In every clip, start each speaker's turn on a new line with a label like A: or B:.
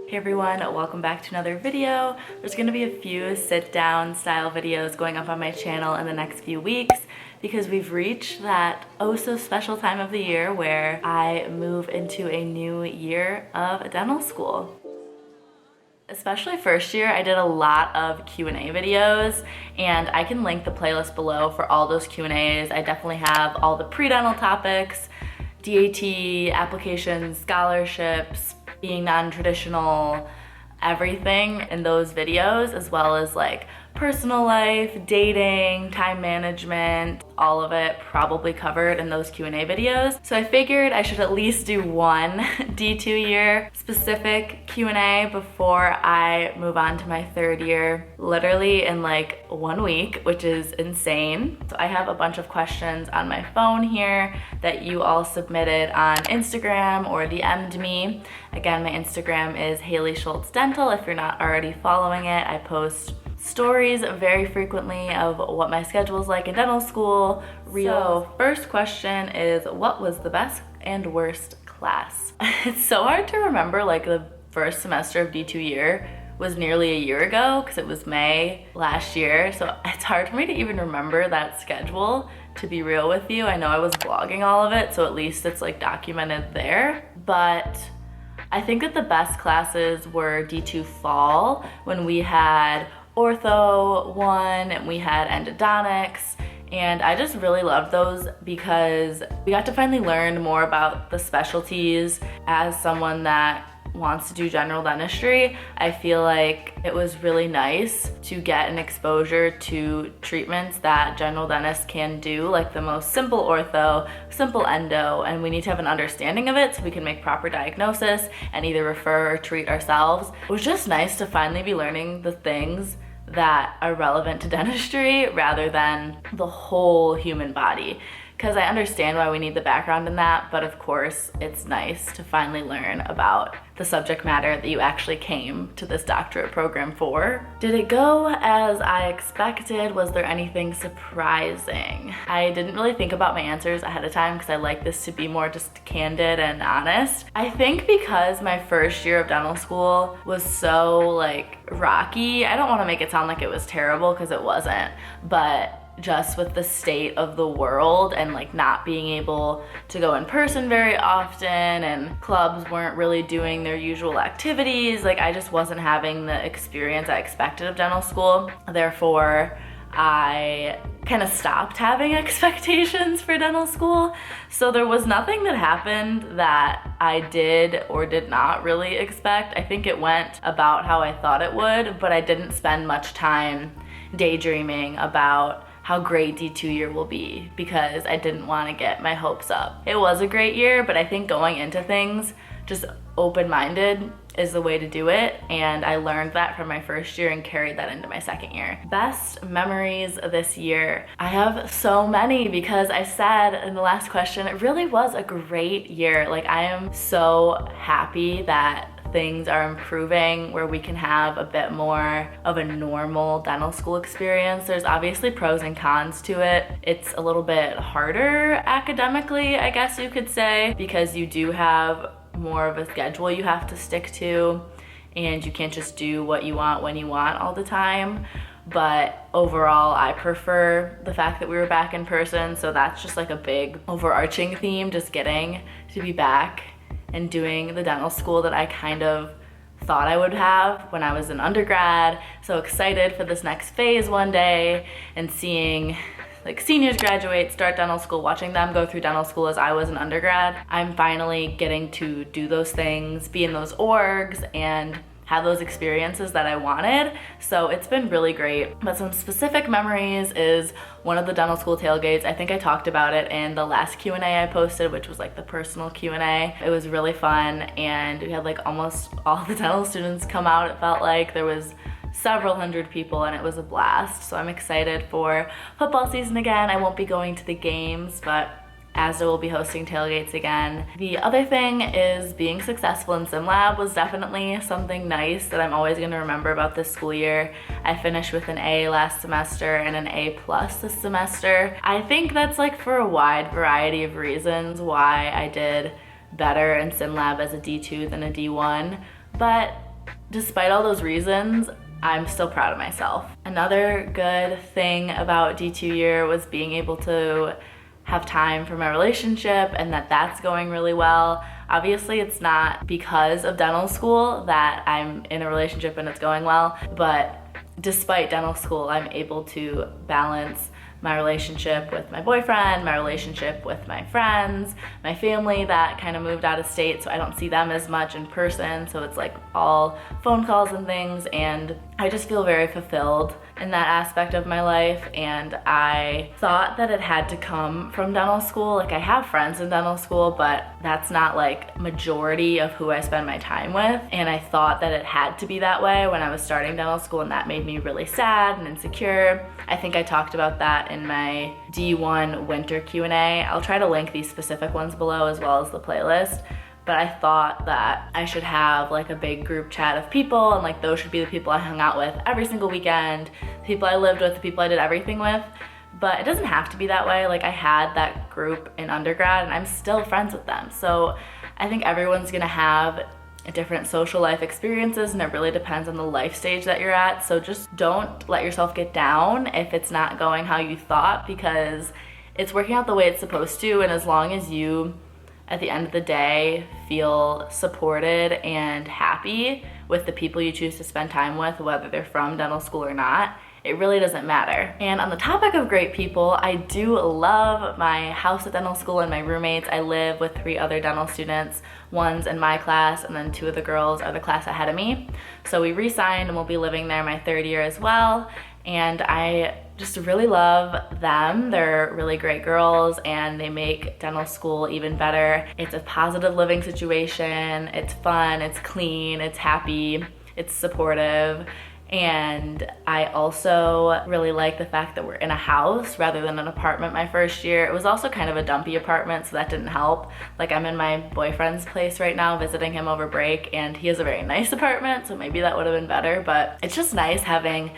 A: Hey everyone, welcome back to another video. There's gonna be a few sit-down style videos going up on my channel in the next few weeks because we've reached that oh so special time of the year where I move into a new year of dental school. Especially first year, I did a lot of Q&A videos, and I can link the playlist below for all those Q&As. I definitely have all the pre-dental topics, DAT, applications, scholarships, being non-traditional, everything in those videos, as well as like personal life, dating, time management, all of it probably covered in those Q&A videos. So I figured I should at least do one D2 year specific Q&A before I move on to my third year, literally in like 1 week, which is insane. So I have a bunch of questions on my phone here that you all submitted on Instagram or DM'd me. Again, my Instagram is Haley Schultz Dental. If you're not already following it, I post stories very frequently of what my schedule is like in dental school. So first question is, what was the best and worst class? It's so hard to remember, like the first semester of D2 year was nearly a year ago because it was May last year. So it's hard for me to even remember that schedule, to be real with you. I know I was vlogging all of it, so at least it's like documented there. But I think that the best classes were D2 fall, when we had Ortho 1 and we had endodontics, and I just really loved those because we got to finally learn more about the specialties. As someone that wants to do general dentistry, I feel like it was really nice to get an exposure to treatments that general dentists can do, like the most simple ortho, simple endo, and we need to have an understanding of it so we can make proper diagnosis and either refer or treat ourselves. It was just nice to finally be learning the things that are relevant to dentistry rather than the whole human body, because I understand why we need the background in that, but of course it's nice to finally learn about the subject matter that you actually came to this doctorate program for. Did it go as I expected? Was there anything surprising? I didn't really think about my answers ahead of time because I like this to be more just candid and honest. I think because my first year of dental school was so like rocky, I don't want to make it sound like it was terrible because it wasn't, but just with the state of the world and like not being able to go in person very often and clubs weren't really doing their usual activities, like I just wasn't having the experience I expected of dental school. Therefore, I kind of stopped having expectations for dental school. So there was nothing that happened that I did or did not really expect. I think it went about how I thought it would, but I didn't spend much time daydreaming about how great D2 year will be because I didn't want to get my hopes up. It was a great year, but I think going into things just open-minded is the way to do it, and I learned that from my first year and carried that into my second year. Best memories this year. I have so many because I said in the last question, it really was a great year. Like I am so happy that things are improving where we can have a bit more of a normal dental school experience. There's obviously pros and cons to it. It's a little bit harder academically, I guess you could say, because you do have more of a schedule you have to stick to and you can't just do what you want when you want all the time. But overall, I prefer the fact that we were back in person, so that's just like a big overarching theme, just getting to be back and doing the dental school that I kind of thought I would have when I was an undergrad. So excited for this next phase one day and seeing like seniors graduate, start dental school, watching them go through dental school as I was an undergrad. I'm finally getting to do those things, be in those orgs, and have those experiences that I wanted. So it's been really great. But some specific memories is one of the dental school tailgates. I think I talked about it in the last Q&A I posted, which was like the personal Q&A. It was really fun, and we had like almost all the dental students come out. It felt like there was several hundred people and it was a blast. So I'm excited for football season again. I won't be going to the games, but ASDA will be hosting tailgates again. The other thing is being successful in SimLab was definitely something nice that I'm always gonna remember about this school year. I finished with an A last semester and an A+ this semester. I think that's like for a wide variety of reasons why I did better in SimLab as a D2 than a D1, but despite all those reasons, I'm still proud of myself. Another good thing about D2 year was being able to have time for my relationship, and that's going really well. Obviously, it's not because of dental school that I'm in a relationship and it's going well, but despite dental school, I'm able to balance my relationship with my boyfriend, my relationship with my friends, my family that kind of moved out of state, so I don't see them as much in person, so it's like all phone calls and things, and I just feel very fulfilled in that aspect of my life. And I thought that it had to come from dental school. Like, I have friends in dental school, but that's not like majority of who I spend my time with, and I thought that it had to be that way when I was starting dental school, and that made me really sad and insecure. I think I talked about that in my D1 winter Q&A. I'll try to link these specific ones below as well as the playlist. But I thought that I should have like a big group chat of people, and like those should be the people I hung out with every single weekend, the people I lived with, the people I did everything with. But it doesn't have to be that way. Like, I had that group in undergrad and I'm still friends with them. So I think everyone's gonna have different social life experiences, and it really depends on the life stage that you're at. So just don't let yourself get down if it's not going how you thought, because it's working out the way it's supposed to. And as long as you, at the end of the day, feel supported and happy with the people you choose to spend time with, whether they're from dental school or not, it really doesn't matter. And on the topic of great people, I do love my house at dental school and my roommates. I live with 3 other dental students. One's in my class, and then 2 of the girls are the class ahead of me. So we re-signed and we'll be living there my 3rd year as well. And I just really love them. They're really great girls and they make dental school even better. It's a positive living situation. It's fun, it's clean, it's happy, it's supportive. And I also really like the fact that we're in a house rather than an apartment my first year. It was also kind of a dumpy apartment, so that didn't help. Like, I'm in my boyfriend's place right now visiting him over break, and he has a very nice apartment, so maybe that would have been better. But it's just nice having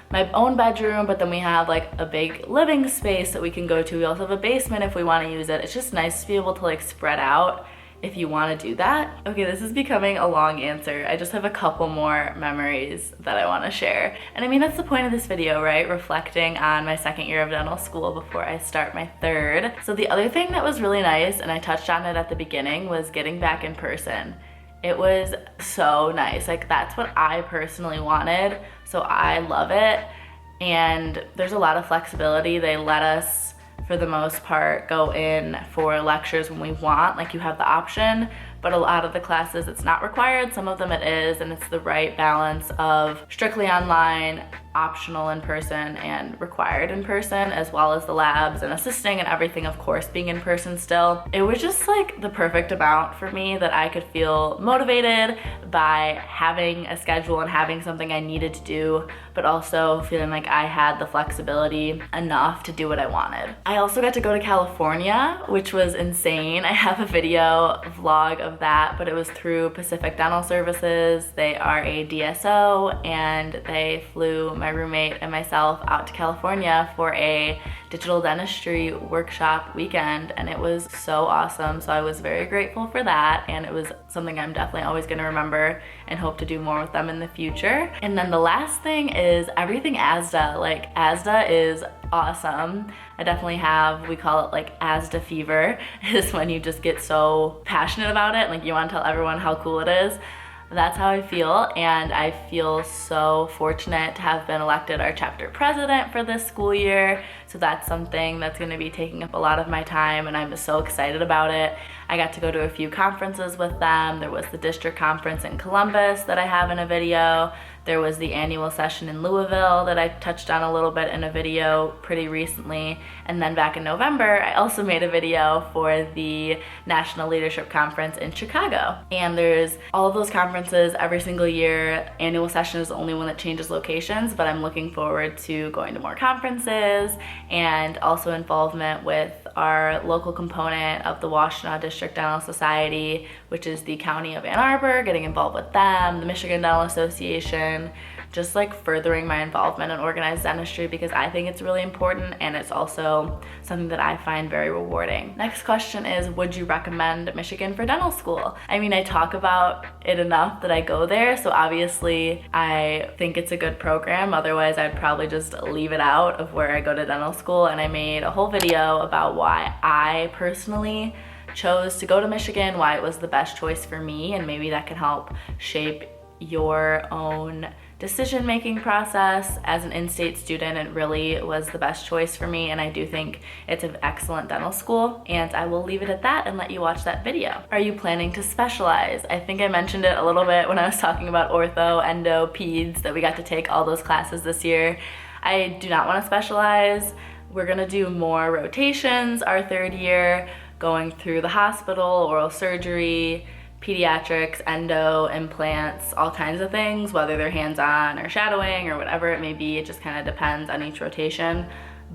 A: my own bedroom, but then we have like a big living space that we can go to. We also have a basement if we want to use it. It's just nice to be able to like spread out if you want to do that. Okay, this is becoming a long answer. I just have a couple more memories that I want to share. And I mean, that's the point of this video, right? Reflecting on my 2nd year of dental school before I start my 3rd. So the other thing that was really nice, and I touched on it at the beginning, was getting back in person. It was so nice. Like, that's what I personally wanted, so I love it. And there's a lot of flexibility. They let us, for the most part, go in for lectures when we want. Like, you have the option, but a lot of the classes it's not required. Some of them it is, and it's the right balance of strictly online, optional in person, and required in person, as well as the labs and assisting and everything, of course, being in person still. It was just like the perfect amount for me that I could feel motivated by having a schedule and having something I needed to do, but also feeling like I had the flexibility enough to do what I wanted. I also got to go to California, which was insane. I have a video vlog of that, but it was through Pacific Dental Services. They are a DSO, and they flew my roommate and myself out to California for a digital dentistry workshop weekend, and it was so awesome. So I was very grateful for that, and it was something I'm definitely always going to remember and hope to do more with them in the future. And then the last thing is everything ASDA. Like, ASDA is awesome. I definitely have, we call it like ASDA fever, is when you just get so passionate about it, like you want to tell everyone how cool it is. That's how I feel, and I feel so fortunate to have been elected our chapter president for this school year. So that's something that's going to be taking up a lot of my time, and I'm so excited about it. I got to go to a few conferences with them. There was the district conference in Columbus that I have in a video. There was the annual session in Louisville that I touched on a little bit in a video pretty recently. And then back in November, I also made a video for the National Leadership Conference in Chicago. And there's all of those conferences every single year. Annual session is the only one that changes locations, but I'm looking forward to going to more conferences and also involvement with our local component of the Washtenaw District Dental Society, which is the County of Ann Arbor, getting involved with them, the Michigan Dental Association, just like furthering my involvement in organized dentistry because I think it's really important and it's also something that I find very rewarding. Next question is, would you recommend Michigan for dental school? I mean, I talk about it enough that I go there, so obviously I think it's a good program. Otherwise, I'd probably just leave it out of where I go to dental school, and I made a whole video about why I personally chose to go to Michigan, why it was the best choice for me, and maybe that can help shape your own decision-making process. As an in-state student, it really was the best choice for me, and I do think it's an excellent dental school, and I will leave it at that and let you watch that video. Are you planning to specialize? I think I mentioned it a little bit when I was talking about ortho, endo, peds, that we got to take all those classes this year. I do not want to specialize. We're gonna do more rotations our third year, going through the hospital, oral surgery, pediatrics, endo, implants, all kinds of things, whether they're hands-on or shadowing or whatever it may be. It just kind of depends on each rotation.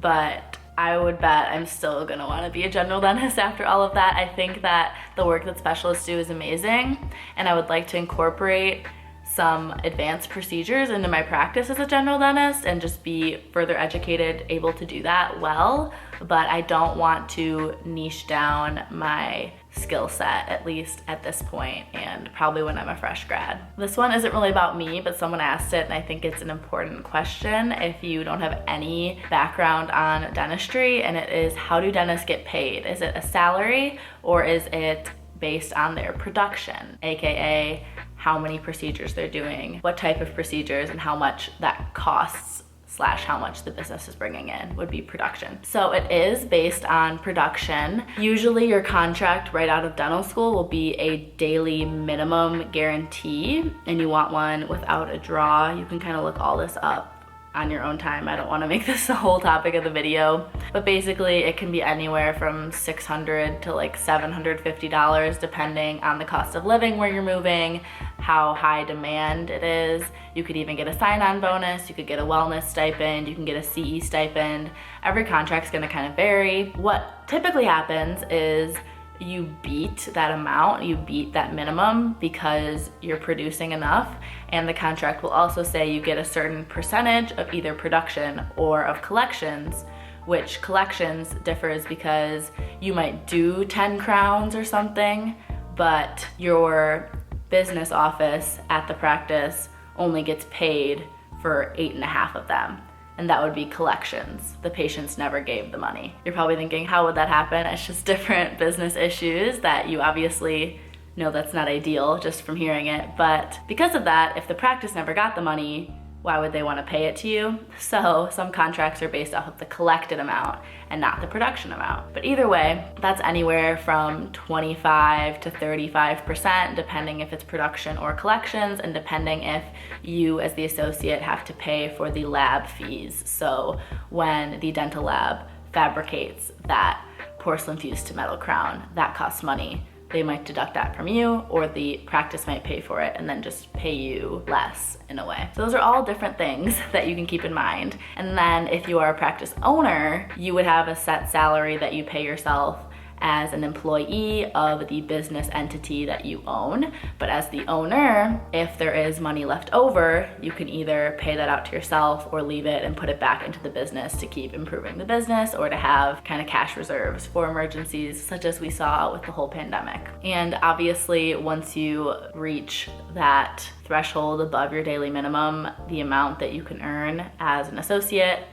A: But I would bet I'm still gonna wanna be a general dentist after all of that. I think that the work that specialists do is amazing, and I would like to incorporate some advanced procedures into my practice as a general dentist and just be further educated, able to do that well. But I don't want to niche down my skill set, at least at this point, and probably when I'm a fresh grad. This one isn't really about me, but someone asked it, and I think it's an important question if you don't have any background on dentistry, and it is, how do dentists get paid? Is it a salary or is it based on their production, aka how many procedures they're doing, what type of procedures, and how much that costs / how much the business is bringing in would be production. So it is based on production. Usually your contract right out of dental school will be a daily minimum guarantee, and you want one without a draw. You can kind of look all this up on your own time. I don't want to make this the whole topic of the video, but basically it can be anywhere from $600 to like $750 depending on the cost of living where you're moving, how high demand it is. You could even get a sign-on bonus, you could get a wellness stipend, you can get a CE stipend. Every contract's gonna kind of vary. What typically happens is you beat that amount, you beat that minimum because you're producing enough, and the contract will also say you get a certain percentage of either production or of collections, which collections differs because you might do 10 crowns or something, but your business office at the practice only gets paid for 8.5 of them. And that would be collections. The patients never gave the money. You're probably thinking, how would that happen? It's just different business issues that you obviously know that's not ideal just from hearing it. But because of that, if the practice never got the money, why would they want to pay it to you? So some contracts are based off of the collected amount and not the production amount. But either way, that's anywhere from 25 to 35%, depending if it's production or collections, and depending if you as the associate have to pay for the lab fees. So when the dental lab fabricates that porcelain fused to metal crown, that costs money. They might deduct that from you, or the practice might pay for it and then just pay you less in a way. So those are all different things that you can keep in mind. And then if you are a practice owner, you would have a set salary that you pay yourself as an employee of the business entity that you own. But as the owner, if there is money left over, you can either pay that out to yourself or leave it and put it back into the business to keep improving the business, or to have kind of cash reserves for emergencies such as we saw with the whole pandemic. And obviously, once you reach that threshold above your daily minimum, the amount that you can earn as an associate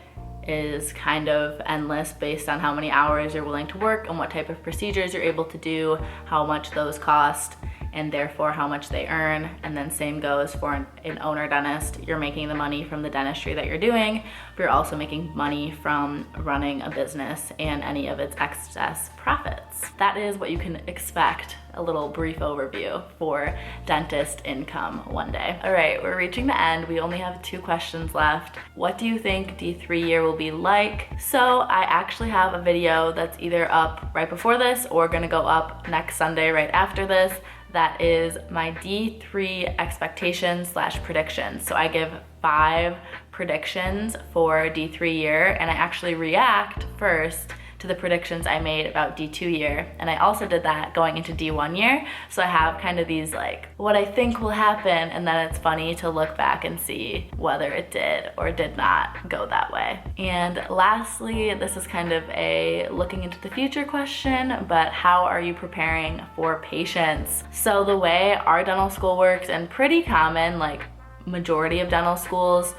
A: is kind of endless based on how many hours you're willing to work and what type of procedures you're able to do, how much those cost, and therefore how much they earn. And then same goes for an owner dentist. You're making the money from the dentistry that you're doing, but you're also making money from running a business and any of its excess profits. That is what you can expect, a little brief overview for dentist income one day. All right, we're reaching the end. We only have 2 questions left. What do you think D3 year will be like? So I actually have a video that's either up right before this or gonna go up next Sunday right after this. That is my D3 expectations / predictions. So I give 5 predictions for D3 year, and I actually react first to to the predictions I made about D2 year. And I also did that going into D1 year. So I have kind of these like what I think will happen, and then it's funny to look back and see whether it did or did not go that way. And lastly, this is kind of a looking into the future question, but how are you preparing for patients? So the way our dental school works, and pretty common, like majority of dental schools,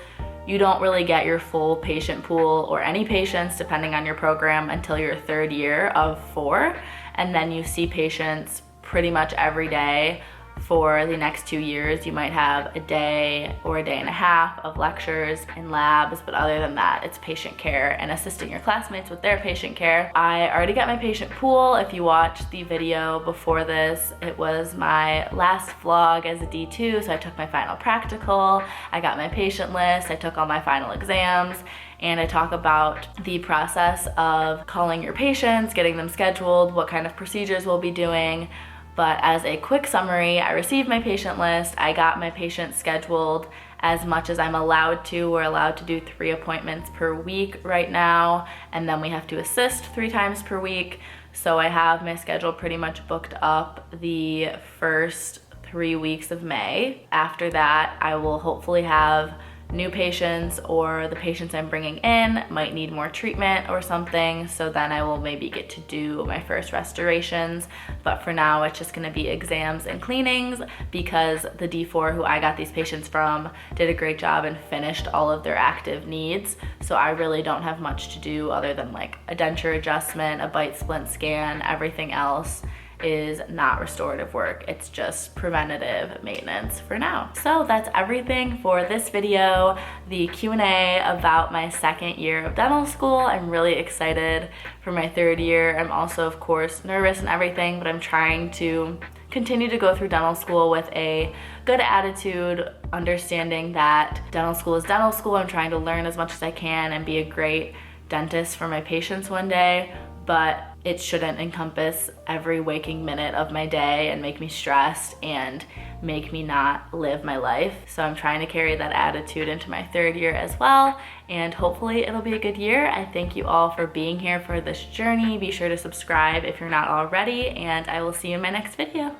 A: you don't really get your full patient pool or any patients depending on your program until your third year of 4, and then you see patients pretty much every day for the next 2 years. You might have a day or a day and a half of lectures and labs, but other than that, it's patient care and assisting your classmates with their patient care. I already got my patient pool. If you watched the video before this, it was my last vlog as a D2, so I took my final practical, I got my patient list, I took all my final exams, and I talk about the process of calling your patients, getting them scheduled, what kind of procedures we'll be doing. But as a quick summary, I received my patient list, I got my patients scheduled as much as I'm allowed to. We're allowed to do 3 appointments per week right now, and then we have to assist 3 times per week. So I have my schedule pretty much booked up the first 3 weeks of May. After that, I will hopefully have new patients, or the patients I'm bringing in might need more treatment or something, so then I will maybe get to do my first restorations. But for now, it's just gonna be exams and cleanings, because the D4 who I got these patients from did a great job and finished all of their active needs. So I really don't have much to do other than like a denture adjustment, a bite splint scan. Everything else is not restorative work. It's just preventative maintenance for now. So that's everything for this video, the Q&A about my 2nd year of dental school. I'm really excited for my 3rd year. I'm also, of course, nervous and everything, but I'm trying to continue to go through dental school with a good attitude, understanding that dental school is dental school. I'm trying to learn as much as I can and be a great dentist for my patients one day, but it shouldn't encompass every waking minute of my day and make me stressed and make me not live my life. So I'm trying to carry that attitude into my 3rd year as well, and hopefully it'll be a good year. I thank you all for being here for this journey. Be sure to subscribe if you're not already, and I will see you in my next video.